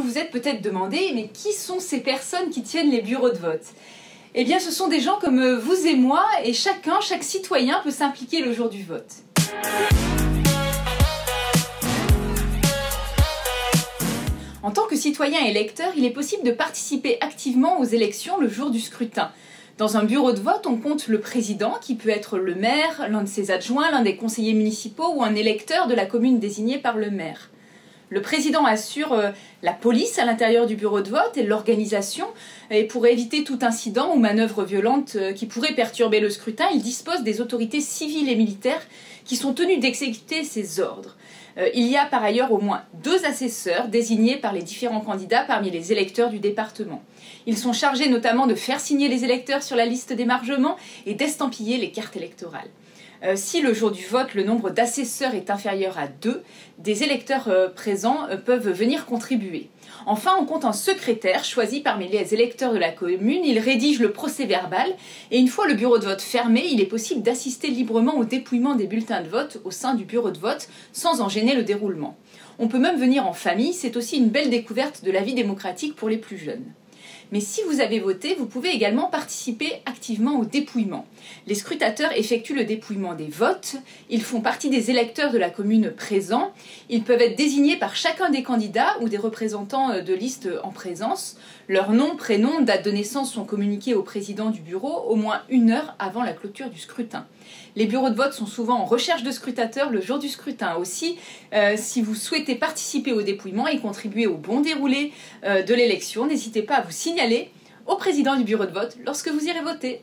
vous êtes peut-être demandé, mais qui sont ces personnes qui tiennent les bureaux de vote? Eh bien, ce sont des gens comme vous et moi, et chaque citoyen peut s'impliquer le jour du vote. En tant que citoyen électeur, il est possible de participer activement aux élections le jour du scrutin. Dans un bureau de vote, on compte le président, qui peut être le maire, l'un de ses adjoints, l'un des conseillers municipaux ou un électeur de la commune désigné par le maire. Le président assure la police à l'intérieur du bureau de vote et l'organisation. Et pour éviter tout incident ou manœuvre violente qui pourrait perturber le scrutin, il dispose des autorités civiles et militaires qui sont tenues d'exécuter ses ordres. Il y a par ailleurs au moins 2 assesseurs désignés par les différents candidats parmi les électeurs du département. Ils sont chargés notamment de faire signer les électeurs sur la liste d'émargement et d'estampiller les cartes électorales. Si le jour du vote, le nombre d'assesseurs est inférieur à 2, des électeurs présents peuvent venir contribuer. Enfin, on compte un secrétaire choisi parmi les électeurs de la commune. Il rédige le procès-verbal et une fois le bureau de vote fermé, il est possible d'assister librement au dépouillement des bulletins de vote au sein du bureau de vote sans en gêner le déroulement. On peut même venir en famille, c'est aussi une belle découverte de la vie démocratique pour les plus jeunes. Mais si vous avez voté, vous pouvez également participer activement au dépouillement. Les scrutateurs effectuent le dépouillement des votes, ils font partie des électeurs de la commune présents, ils peuvent être désignés par chacun des candidats ou des représentants de liste en présence. Leur nom, prénom, date de naissance sont communiqués au président du bureau au moins 1 heure avant la clôture du scrutin. Les bureaux de vote sont souvent en recherche de scrutateurs le jour du scrutin. Aussi, si vous souhaitez participer au dépouillement et contribuer au bon déroulé de l'élection, n'hésitez pas à vous signaler au président du bureau de vote lorsque vous irez voter.